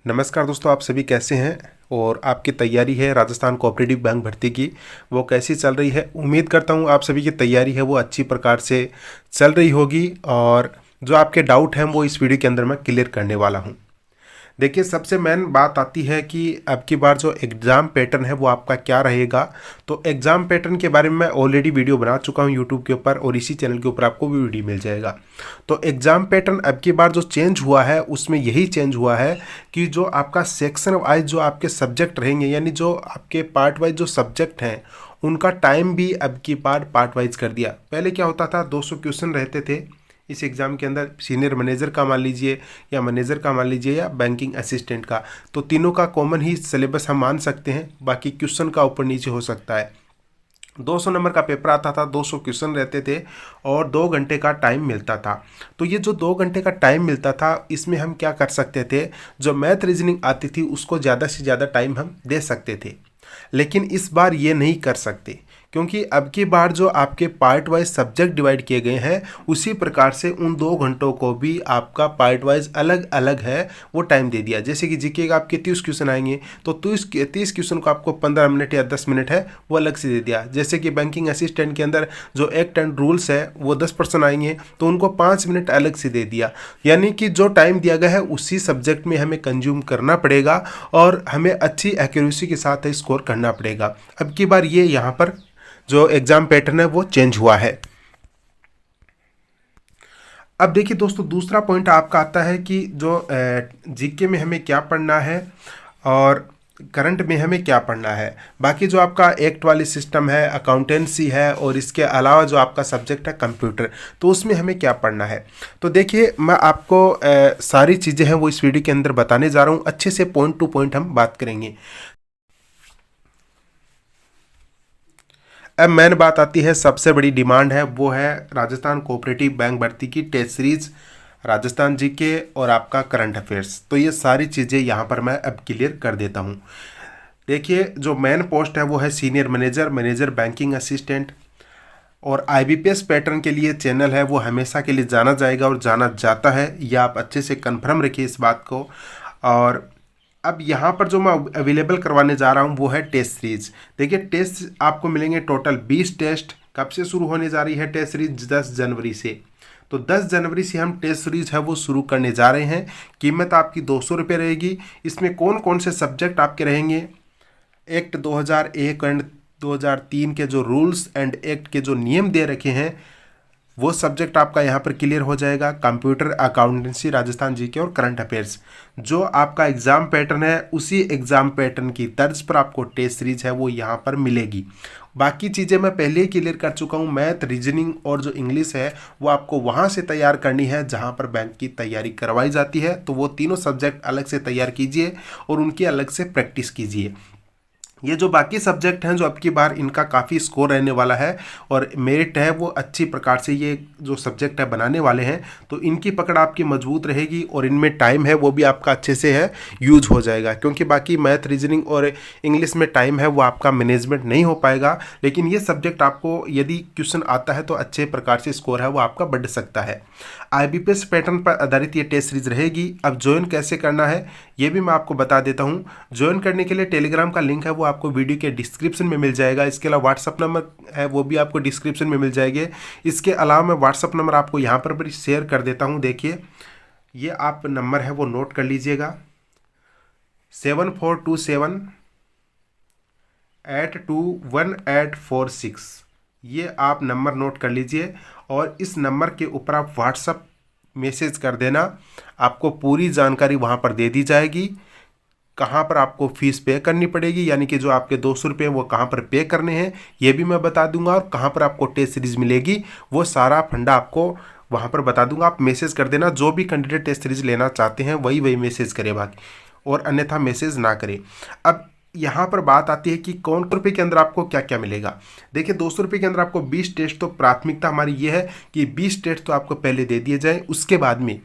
नमस्कार दोस्तों, आप सभी कैसे हैं और आपकी तैयारी है राजस्थान कोऑपरेटिव बैंक भर्ती की वो कैसी चल रही है। उम्मीद करता हूं आप सभी की तैयारी है वो अच्छी प्रकार से चल रही होगी और जो आपके डाउट हैं वो इस वीडियो के अंदर मैं क्लियर करने वाला हूं। देखिए, सबसे मेन बात आती है कि अब की बार जो एग्ज़ाम पैटर्न है वो आपका क्या रहेगा। तो एग्ज़ाम पैटर्न के बारे में मैं ऑलरेडी वीडियो बना चुका हूँ यूट्यूब के ऊपर और इसी चैनल के ऊपर आपको भी वीडियो मिल जाएगा। तो एग्ज़ाम पैटर्न अब की बार जो चेंज हुआ है उसमें यही चेंज हुआ है कि जो आपका सेक्शन वाइज जो आपके सब्जेक्ट रहेंगे, यानी जो आपके पार्ट वाइज जो सब्जेक्ट हैं उनका टाइम भी अब की बार पार्ट वाइज कर दिया। पहले क्या होता था, 200 क्वेश्चन रहते थे इस एग्ज़ाम के अंदर। सीनियर मैनेजर का मान लीजिए या मैनेजर का मान लीजिए या बैंकिंग असिस्टेंट का, तो तीनों का कॉमन ही सिलेबस हम मान सकते हैं। बाकी क्वेश्चन का ऊपर नीचे हो सकता है। 200 नंबर का पेपर आता था, 200 क्वेश्चन रहते थे और 2 घंटे का टाइम मिलता था। तो ये जो 2 घंटे का टाइम मिलता था इसमें हम क्या कर सकते थे, जो मैथ रीजनिंग आती थी उसको ज़्यादा से ज़्यादा टाइम हम दे सकते थे। लेकिन इस बार ये नहीं कर सकते, क्योंकि अब की बार जो आपके पार्ट वाइज सब्जेक्ट डिवाइड किए गए हैं उसी प्रकार से उन 2 घंटों को भी आपका पार्ट वाइज अलग अलग है वो टाइम दे दिया। जैसे कि जीके का आपके 30 क्वेश्चन आएंगे तो 30 क्वेश्चन को आपको 15 मिनट या 10 मिनट है वो अलग से दे दिया। जैसे कि बैंकिंग असिस्टेंट के अंदर जो एक्ट एंड रूल्स है वो 10% आएंगे तो उनको 5 मिनट अलग से दे दिया। यानी कि जो टाइम दिया गया है उसी सब्जेक्ट में हमें कंज्यूम करना पड़ेगा और हमें अच्छी एक्यूरेसी के साथ स्कोर करना पड़ेगा। अब की बार ये यहाँ पर जो एग्जाम पैटर्न है वो चेंज हुआ है। अब देखिए दोस्तों, दूसरा पॉइंट आपका आता है कि जो जीके में हमें क्या पढ़ना है और करंट में हमें क्या पढ़ना है। बाकी जो आपका एक्ट वाली सिस्टम है, अकाउंटेंसी है और इसके अलावा जो आपका सब्जेक्ट है कंप्यूटर, तो उसमें हमें क्या पढ़ना है। तो देखिए, मैं आपको सारी चीज़ें हैं वो इस वीडियो के अंदर बताने जा रहा हूँ। अच्छे से पॉइंट टू पॉइंट हम बात करेंगे। अब मेन बात आती है, सबसे बड़ी डिमांड है वो है राजस्थान कोऑपरेटिव बैंक भर्ती की टेस्ट सीरीज, राजस्थान जीके और आपका करंट अफेयर्स। तो ये सारी चीज़ें यहाँ पर मैं अब क्लियर कर देता हूँ। देखिए, जो मेन पोस्ट है वो है senior manager, manager banking assistant. और आईबीपीएस पैटर्न के लिए चैनल है वो हमेशा के लिए जाना जाएगा और जाना जाता है, यह आप अच्छे से कन्फर्म रखिए इस बात को। और अब यहाँ पर जो मैं अवेलेबल करवाने जा रहा हूँ वो है टेस्ट सीरीज। देखिए, टेस्ट आपको मिलेंगे टोटल 20 टेस्ट। कब से शुरू होने जा रही है टेस्ट सीरीज? 10 जनवरी से। तो 10 जनवरी से हम टेस्ट सीरीज है वो शुरू करने जा रहे हैं। कीमत आपकी 200 रुपये रहेगी। इसमें कौन कौन से सब्जेक्ट आपके रहेंगे? एक्ट 2001 एंड 2003 के जो रूल्स एंड एक्ट के जो नियम दे रखे हैं वो सब्जेक्ट आपका यहाँ पर क्लियर हो जाएगा। कंप्यूटर, अकाउंटेंसी, राजस्थान जीके और करंट अफेयर्स। जो आपका एग्जाम पैटर्न है उसी एग्जाम पैटर्न की तर्ज पर आपको टेस्ट सीरीज है वो यहाँ पर मिलेगी। बाकी चीज़ें मैं पहले ही क्लियर कर चुका हूँ। मैथ, रीजनिंग और जो इंग्लिश है वो आपको वहाँ से तैयार करनी है जहाँ पर बैंक की तैयारी करवाई जाती है। तो वो तीनों सब्जेक्ट अलग से तैयार कीजिए और उनकी अलग से प्रैक्टिस कीजिए। ये जो बाकी सब्जेक्ट हैं जो अब की बार इनका काफ़ी स्कोर रहने वाला है और मेरिट है वो अच्छी प्रकार से ये जो सब्जेक्ट है बनाने वाले हैं, तो इनकी पकड़ आपकी मजबूत रहेगी और इनमें टाइम है वो भी आपका अच्छे से है यूज हो जाएगा। क्योंकि बाकी मैथ, रीजनिंग और इंग्लिश में टाइम है वो आपका मैनेजमेंट नहीं हो पाएगा, लेकिन ये सब्जेक्ट आपको यदि क्वेश्चन आता है तो अच्छे प्रकार से स्कोर है वो आपका बढ़ सकता है। आईबीपीएस पैटर्न पर आधारित ये टेस्ट सीरीज रहेगी। अब ज्वाइन कैसे करना है ये भी मैं आपको बता देता हूँ। ज्वाइन करने के लिए टेलीग्राम का लिंक है वो आपको वीडियो के डिस्क्रिप्शन में मिल जाएगा। इसके अलावा व्हाट्सअप नंबर है वो भी आपको डिस्क्रिप्शन में मिल जाएंगे। इसके अलावा मैं व्हाट्सअप नंबर आपको यहाँ पर भी शेयर कर देता हूँ। देखिए, ये आप नंबर है वो नोट कर लीजिएगा, 7427821846। ये आप नंबर नोट कर लीजिए और इस नंबर के ऊपर आप व्हाट्सअप मैसेज कर देना। आपको पूरी जानकारी वहाँ पर दे दी जाएगी। कहाँ पर आपको फीस पे करनी पड़ेगी, यानी कि जो आपके 200 रुपये वो कहाँ पर पे करने हैं ये भी मैं बता दूंगा, और कहाँ पर आपको टेस्ट सीरीज मिलेगी वो सारा फंडा आपको वहाँ पर बता दूंगा। आप मैसेज कर देना। जो भी कैंडिडेट टेस्ट सीरीज लेना चाहते हैं वही मैसेज करे बाकी, और अन्यथा मैसेज ना करें। अब यहाँ पर बात आती है कि कौन रुपये के अंदर आपको क्या क्या मिलेगा। देखिए, 200 रुपये के अंदर आपको 20 टेस्ट, तो प्राथमिकता हमारी ये है कि 20 टेस्ट तो आपको पहले दे दिए जाए। उसके बाद में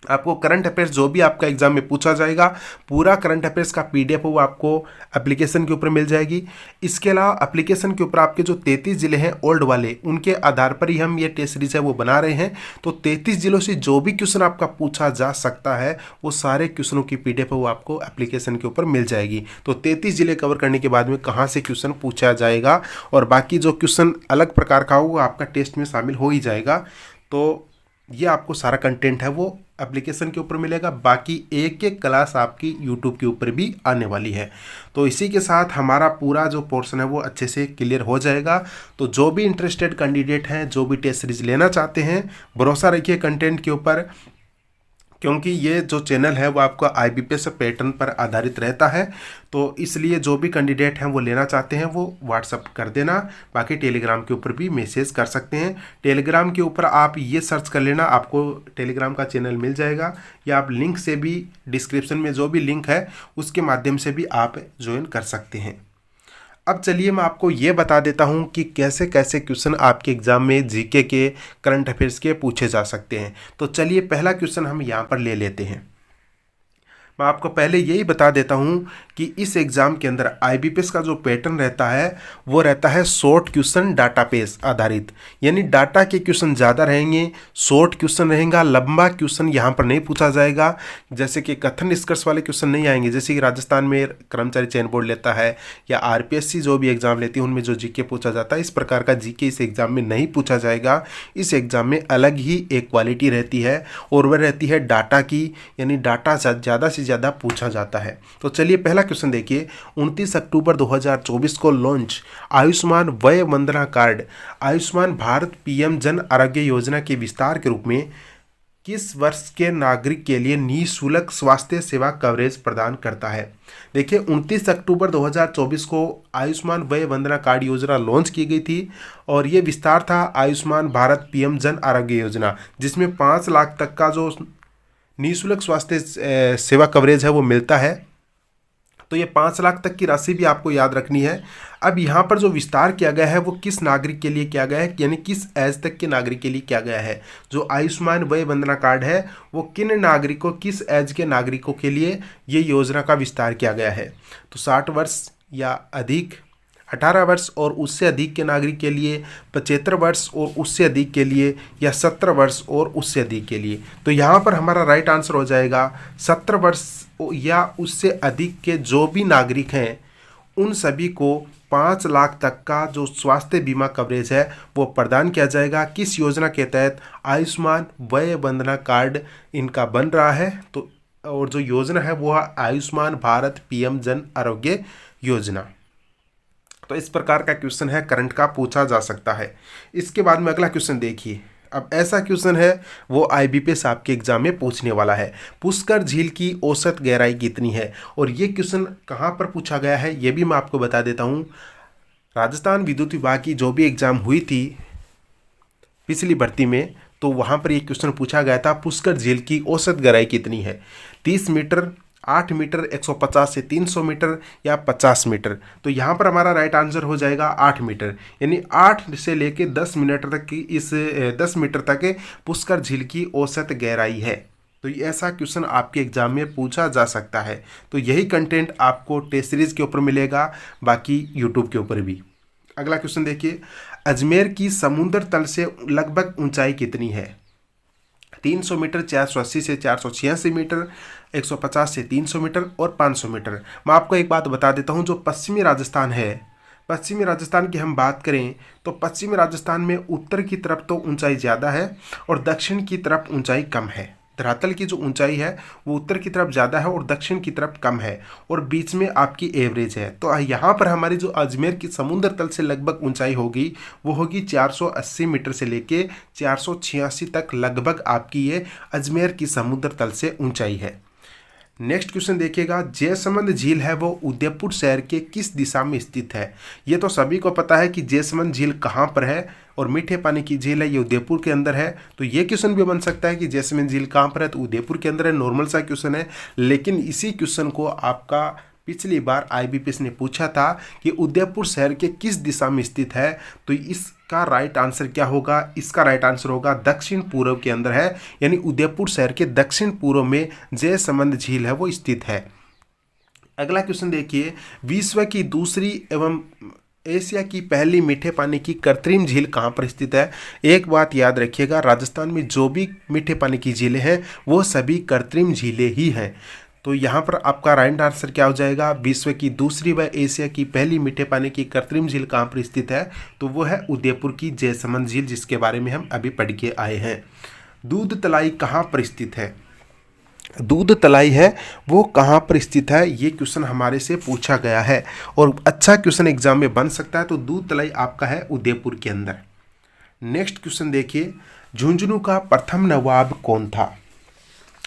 आपको करंट अफेयर्स जो भी आपका एग्जाम में पूछा जाएगा, पूरा करंट अफेयर्स का पीडीएफ वो आपको एप्लीकेशन के ऊपर मिल जाएगी। इसके अलावा एप्लीकेशन के ऊपर आपके जो 33 जिले हैं ओल्ड वाले, उनके आधार पर ही हम ये टेस्ट सीरीज है वो बना रहे हैं। तो 33 जिलों से जो भी क्वेश्चन आपका पूछा जा सकता है वो सारे क्वेश्चनों की पीडीएफ वो आपको एप्लीकेशन के ऊपर मिल जाएगी। तो 33 जिले कवर करने के बाद में कहाँ से क्वेश्चन पूछा जाएगा और बाकी जो क्वेश्चन अलग प्रकार का हो वो आपका टेस्ट में शामिल हो ही जाएगा। तो ये आपको सारा कंटेंट है वो एप्लीकेशन के ऊपर मिलेगा। बाकी एक एक क्लास आपकी यूट्यूब के ऊपर भी आने वाली है। तो इसी के साथ हमारा पूरा जो पोर्शन है वो अच्छे से क्लियर हो जाएगा। तो जो भी इंटरेस्टेड कैंडिडेट हैं, जो भी टेस्ट सीरीज लेना चाहते हैं, भरोसा रखिए कंटेंट के ऊपर, क्योंकि ये जो चैनल है वो आपका IBPS पैटर्न पर आधारित रहता है। तो इसलिए जो भी कैंडिडेट हैं वो लेना चाहते हैं वो व्हाट्सअप कर देना। बाकी टेलीग्राम के ऊपर भी मैसेज कर सकते हैं। टेलीग्राम के ऊपर आप ये सर्च कर लेना, आपको टेलीग्राम का चैनल मिल जाएगा, या आप लिंक से भी, डिस्क्रिप्शन में जो भी लिंक है उसके माध्यम से भी आप ज्वाइन कर सकते हैं। अब चलिए मैं आपको ये बता देता हूँ कि कैसे कैसे क्वेश्चन आपके एग्जाम में जीके के, करंट अफेयर्स के पूछे जा सकते हैं। तो चलिए पहला क्वेश्चन हम यहाँ पर ले लेते हैं। मैं आपको पहले यही बता देता हूँ कि इस एग्ज़ाम के अंदर IBPS का जो पैटर्न रहता है वो रहता है शॉर्ट क्वेश्चन डाटा बेस आधारित, यानी डाटा के क्वेश्चन ज़्यादा रहेंगे, शॉर्ट क्वेश्चन रहेगा, लंबा क्वेश्चन यहाँ पर नहीं पूछा जाएगा। जैसे कि कथन निष्कर्ष वाले क्वेश्चन नहीं आएंगे, जैसे कि राजस्थान में कर्मचारी चयन बोर्ड लेता है या RPSC जो भी एग्ज़ाम लेती है उनमें जो जीके पूछा जाता है, इस प्रकार का जीके इस एग्ज़ाम में नहीं पूछा जाएगा। इस एग्ज़ाम में अलग ही एक क्वालिटी रहती है और वह रहती है डाटा की, यानी डाटा ज़्यादा से ज़्यादा पूछा जाता है। तो चलिए पहला क्वेश्चन देखिए। 29 अक्टूबर 2024 को लॉन्च आयुष्मान वय वंदना कार्ड आयुष्मान भारत PM जन आरोग्य योजना के विस्तार के रूप में किस वर्ष के नागरिक के लिए निःशुल्क स्वास्थ्य सेवा कवरेज प्रदान करता है। देखिए 29 अक्टूबर 2024 को आयुष्मान वय वंदना कार्ड योजना लॉन्च की गई थी और ये विस्तार था आयुष्मान भारत PM जन आरोग्य योजना, जिसमें 5 लाख तक का जो निःशुल्क स्वास्थ्य सेवा कवरेज है वो मिलता है। तो ये 5 लाख तक की राशि भी आपको याद रखनी है। अब यहाँ पर जो विस्तार किया गया है वो किस नागरिक के लिए किया गया है, यानी किस एज तक के नागरिक के लिए किया गया है। जो आयुष्मान वय वंदना कार्ड है वो किन नागरिकों, किस एज के नागरिकों के लिए ये योजना का विस्तार किया गया है। तो 60 वर्ष या अधिक, 18 वर्ष और उससे अधिक के नागरिक के लिए, 75 वर्ष और उससे अधिक के लिए, या 17 वर्ष और उससे अधिक के लिए। तो यहाँ पर हमारा राइट आंसर हो जाएगा 17 वर्ष या उससे अधिक के जो भी नागरिक हैं उन सभी को 5 लाख तक का जो स्वास्थ्य बीमा कवरेज है वो प्रदान किया जाएगा। किस योजना के तहत? आयुष्मान वय वंदना कार्ड इनका बन रहा है। तो और जो योजना है वो है आयुष्मान भारत PM जन आरोग्य योजना। तो इस प्रकार का क्वेश्चन है करंट का पूछा जा सकता है। इसके बाद में अगला क्वेश्चन देखिए। अब ऐसा क्वेश्चन है वो IBPS आपके एग्जाम में पूछने वाला है। पुष्कर झील की औसत गहराई कितनी है? और ये क्वेश्चन कहाँ पर पूछा गया है ये भी मैं आपको बता देता हूँ। राजस्थान विद्युत विभाग की जो भी एग्ज़ाम हुई थी पिछली भर्ती में, तो वहाँ पर ये क्वेश्चन पूछा गया था पुष्कर झील की औसत गहराई कितनी है। 30 मीटर, 8 मीटर, 150 से 300 मीटर या 50 मीटर। तो यहाँ पर हमारा राइट आंसर हो जाएगा 8 मीटर, यानी 8 से लेके 10 मीटर तक की 10 मीटर तक पुष्कर झील की औसत गहराई है। तो ऐसा क्वेश्चन आपके एग्जाम में पूछा जा सकता है। तो यही कंटेंट आपको टेस्ट सीरीज के ऊपर मिलेगा, बाकी यूट्यूब के ऊपर भी। अगला क्वेश्चन देखिए। अजमेर की समुद्र तल से लगभग ऊंचाई कितनी है? 300 मीटर, 480 से 486 मीटर, 150 से 300 मीटर और 500 मीटर। मैं आपको एक बात बता देता हूं, जो पश्चिमी राजस्थान है, पश्चिमी राजस्थान की हम बात करें तो पश्चिमी राजस्थान में उत्तर की तरफ तो ऊंचाई ज़्यादा है और दक्षिण की तरफ ऊंचाई कम है। धरातल की जो ऊंचाई है वो उत्तर की तरफ ज़्यादा है और दक्षिण की तरफ कम है और बीच में आपकी एवरेज है। तो यहाँ पर हमारी जो अजमेर की समुद्र तल से लगभग ऊंचाई होगी वो होगी 480 मीटर से लेके 486 तक लगभग आपकी ये अजमेर की समुद्र तल से ऊंचाई है। नेक्स्ट क्वेश्चन देखिएगा। जयसमंद झील है वो उदयपुर शहर के किस दिशा में स्थित है? ये तो सभी को पता है कि जयसमंद झील कहाँ पर है और मीठे पानी की झील है, ये उदयपुर के अंदर है। तो ये क्वेश्चन भी बन सकता है कि जयसमंद झील कहाँ पर है, तो उदयपुर के अंदर है। नॉर्मल सा क्वेश्चन है, लेकिन इसी क्वेश्चन को आपका पिछली बार IBPS ने पूछा था कि उदयपुर शहर के किस दिशा में स्थित है, तो इसका राइट आंसर क्या होगा? इसका राइट आंसर होगा दक्षिण पूर्व के अंदर है, यानी उदयपुर शहर के दक्षिण पूर्व में जयसमंद झील है वो स्थित है। अगला क्वेश्चन देखिए, विश्व की दूसरी एवं एशिया की पहली मीठे पानी की कृत्रिम झील कहाँ पर स्थित है? एक बात याद रखिएगा, राजस्थान में जो भी मीठे पानी की झीलें हैं वो सभी कृत्रिम झीलें ही हैं। तो यहाँ पर आपका राइट आंसर क्या हो जाएगा? विश्व की दूसरी व एशिया की पहली मीठे पानी की कृत्रिम झील कहाँ पर स्थित है? तो वो है उदयपुर की जयसमंद झील, जिसके बारे में हम अभी पढ़ के आए हैं। दूध तलाई कहाँ पर स्थित है? दूध तलाई है वो कहाँ पर स्थित है, ये क्वेश्चन हमारे से पूछा गया है और अच्छा क्वेश्चन एग्जाम में बन सकता है। तो दूध तलाई आपका है उदयपुर के अंदर। नेक्स्ट क्वेश्चन देखिए, झुंझुनू का प्रथम नवाब कौन था?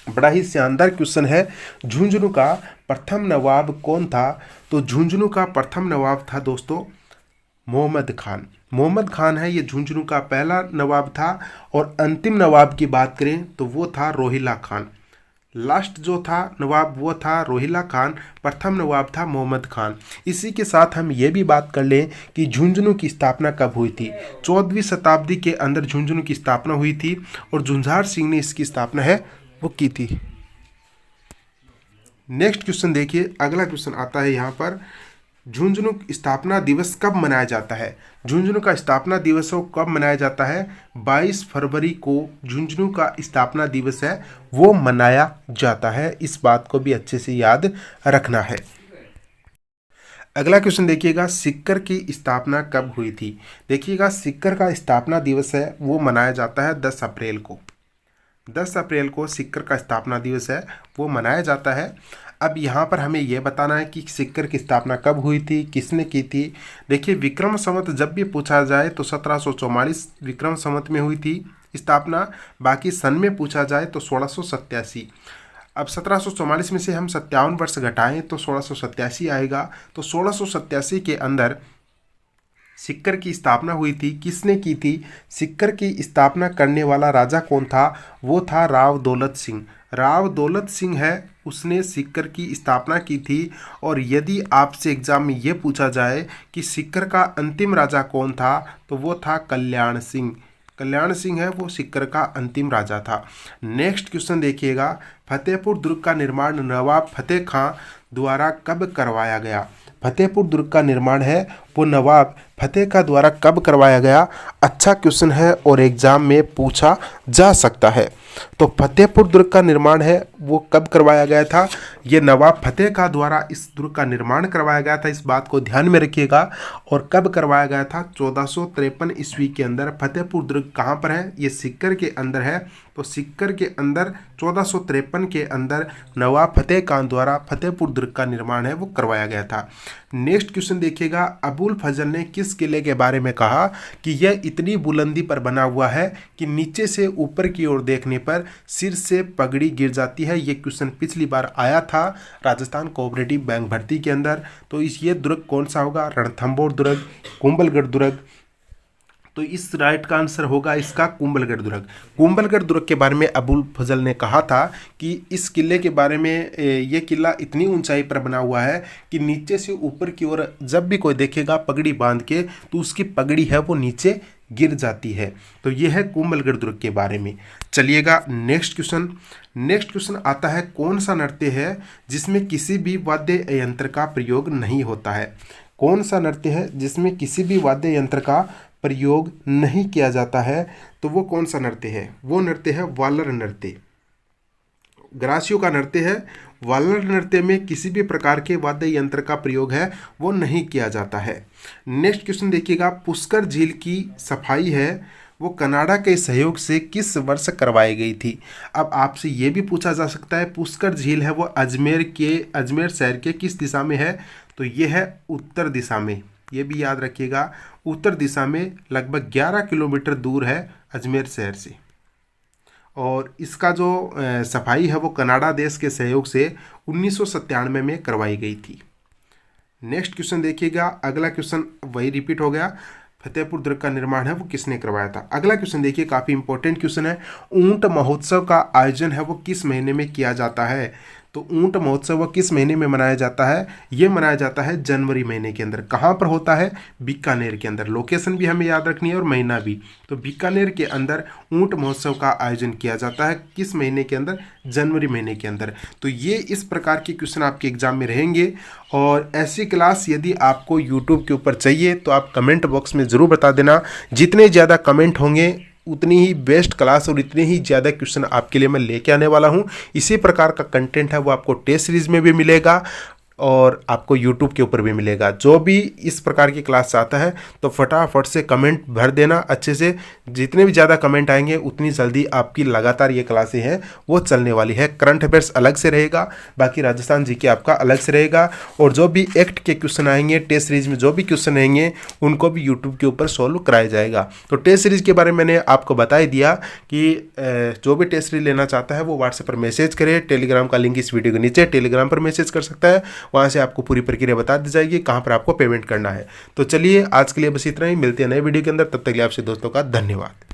बड़ा ही शानदार क्वेश्चन है, झुंझुनू का प्रथम नवाब कौन था? तो झुंझुनू का प्रथम नवाब था दोस्तों मोहम्मद खान। मोहम्मद खान है ये झुंझुनू का पहला नवाब था। और अंतिम नवाब की बात करें तो वो था रोहिला खान। लास्ट जो था नवाब वो था रोहिला खान, प्रथम नवाब था मोहम्मद खान। इसी के साथ हम ये भी बात कर लें कि झुंझुनू की स्थापना कब हुई थी? 14वीं शताब्दी के अंदर झुंझुनू की स्थापना हुई थी और झुंझार सिंह ने इसकी स्थापना है वो की थी। नेक्स्ट क्वेश्चन देखिए, अगला क्वेश्चन आता है यहाँ पर, झुंझुनू स्थापना दिवस कब मनाया जाता है? झुंझुनू का स्थापना दिवस कब मनाया जाता है? 22 फरवरी को झुंझुनू का स्थापना दिवस है वो मनाया जाता है। इस बात को भी अच्छे से याद रखना है। अगला क्वेश्चन देखिएगा, सिक्कर की स्थापना कब हुई थी? देखिएगा, सिक्कर का स्थापना दिवस है वो मनाया जाता है 10 अप्रैल को। 10 अप्रैल को सिक्कर का स्थापना दिवस है वो मनाया जाता है। अब यहाँ पर हमें यह बताना है कि सिक्कर की स्थापना कब हुई थी, किसने की थी। देखिए, विक्रम संवत जब भी पूछा जाए तो 1744 विक्रम संवत में हुई थी स्थापना। बाकी सन में पूछा जाए तो 1687। अब 1744 में से हम 57 वर्ष घटाएं तो 1687 आएगा। तो 1687 के अंदर सिक्कर की स्थापना हुई थी। किसने की थी? सिक्कर की स्थापना करने वाला राजा कौन था? वो था राव दौलत सिंह। राव दौलत सिंह है उसने सिक्कर की स्थापना की थी। और यदि आपसे एग्जाम में ये पूछा जाए कि सिक्कर का अंतिम राजा कौन था, तो वो था कल्याण सिंह। कल्याण सिंह है वो सिक्कर का अंतिम राजा था। नेक्स्ट क्वेश्चन देखिएगा, फतेहपुर दुर्ग का निर्माण नवाब फतेह खां द्वारा कब करवाया गया? फतेहपुर दुर्ग का निर्माण है वो नवाब फतेह का द्वारा कब करवाया गया? अच्छा क्वेश्चन है और एग्जाम में पूछा जा सकता है। तो फतेहपुर दुर्ग का निर्माण है वो कब करवाया गया था? ये नवाब फतेह का द्वारा इस दुर्ग का निर्माण करवाया गया था। इस बात को ध्यान में रखिएगा। और कब करवाया गया था? 1453 ईस्वी के अंदर। फतेहपुर दुर्ग कहाँ पर है? ये सिक्कर के अंदर है। तो सिक्कर के अंदर 1453 के अंदर नवाब फतेह खान द्वारा फतेहपुर दुर्ग का निर्माण है वो करवाया गया था। नेक्स्ट क्वेश्चन देखिएगा, अबुल फजल ने किस किले के बारे में कहा कि यह इतनी बुलंदी पर बना हुआ है कि नीचे से ऊपर की ओर देखने पर सिर से पगड़ी गिर जाती है? ये क्वेश्चन पिछली बार आया था राजस्थान कोऑपरेटिव बैंक भर्ती के अंदर। तो ये दुर्ग कौन सा होगा? रणथंभौर दुर्ग, कुंभलगढ़ दुर्ग। तो इस राइट का आंसर होगा इसका कुंभलगढ़ दुर्ग। कुंभलगढ़ दुर्ग के बारे में अबुल फजल ने कहा था कि इस किले के बारे में, ये किला इतनी ऊंचाई पर बना हुआ है कि नीचे से ऊपर की ओर जब भी कोई देखेगा पगड़ी बांध के तो उसकी पगड़ी है वो नीचे गिर जाती है। तो ये है कुंभलगढ़ दुर्ग के बारे में। चलिएगा नेक्स्ट क्वेश्चन। नेक्स्ट क्वेश्चन आता है, कौन सा नृत्य है जिसमें किसी भी वाद्य यंत्र का प्रयोग नहीं होता है? कौन सा नृत्य है जिसमें किसी भी वाद्य यंत्र का प्रयोग नहीं किया जाता है? तो वो कौन सा नृत्य है? वो नृत्य है वालर नृत्य। ग्रासियों का नृत्य है। वालर नृत्य में किसी भी प्रकार के वाद्य यंत्र का प्रयोग है वो नहीं किया जाता है। नेक्स्ट क्वेश्चन देखिएगा, पुष्कर झील की सफाई है वो कनाडा के सहयोग से किस वर्ष करवाई गई थी? अब आपसे ये भी पूछा जा सकता है, पुष्कर झील है वो अजमेर शहर के किस दिशा में है? तो ये है उत्तर दिशा में। ये भी याद रखिएगा, उत्तर दिशा में लगभग 11 किलोमीटर दूर है अजमेर शहर से। और इसका जो सफाई है वो कनाडा देश के सहयोग से 1997 में करवाई गई थी। नेक्स्ट क्वेश्चन देखिएगा, अगला क्वेश्चन वही रिपीट हो गया, फतेहपुर दुर्ग का निर्माण है वो किसने करवाया था? अगला क्वेश्चन देखिए, काफ़ी इंपॉर्टेंट क्वेश्चन है। ऊंट महोत्सव का आयोजन है वो किस महीने में किया जाता है? तो ऊंट महोत्सव वह किस महीने में मनाया जाता है? ये मनाया जाता है जनवरी महीने के अंदर। कहाँ पर होता है? बीकानेर के अंदर। लोकेशन भी हमें याद रखनी है और महीना भी। तो बीकानेर के अंदर ऊंट महोत्सव का आयोजन किया जाता है। किस महीने के अंदर? जनवरी महीने के अंदर। तो ये इस प्रकार के क्वेश्चन आपके एग्जाम में रहेंगे। और ऐसी क्लास यदि आपको यूट्यूब के ऊपर चाहिए तो आप कमेंट बॉक्स में ज़रूर बता देना। जितने ज़्यादा कमेंट होंगे उतनी ही बेस्ट क्लास और इतने ही ज़्यादा क्वेश्चन आपके लिए मैं लेके आने वाला हूँ। इसी प्रकार का कंटेंट है वो आपको टेस्ट सीरीज में भी मिलेगा और आपको YouTube के ऊपर भी मिलेगा। जो भी इस प्रकार की क्लास चाहता है तो फटाफट से कमेंट भर देना अच्छे से। जितने भी ज़्यादा कमेंट आएंगे उतनी जल्दी आपकी लगातार ये क्लासें हैं वो चलने वाली है। करंट अफेयर्स अलग से रहेगा, बाकी राजस्थान जीके आपका अलग से रहेगा। और जो भी एक्ट के क्वेश्चन आएंगे, टेस्ट सीरीज में जो भी क्वेश्चन आएंगे उनको भी यूट्यूब के ऊपर सॉल्व कराया जाएगा। तो टेस्ट सीरीज के बारे में मैंने आपको बता ही दिया कि जो भी टेस्ट सीरीज लेना चाहता है वो व्हाट्सएप पर मैसेज करे। टेलीग्राम का लिंक इस वीडियो के नीचे, टेलीग्राम पर मैसेज कर सकता है। वहाँ से आपको पूरी प्रक्रिया बता दी जाएगी कहाँ पर आपको पेमेंट करना है। तो चलिए आज के लिए बस इतना ही, मिलते हैं नए वीडियो के अंदर। तब तक के लिए आपसे दोस्तों का धन्यवाद।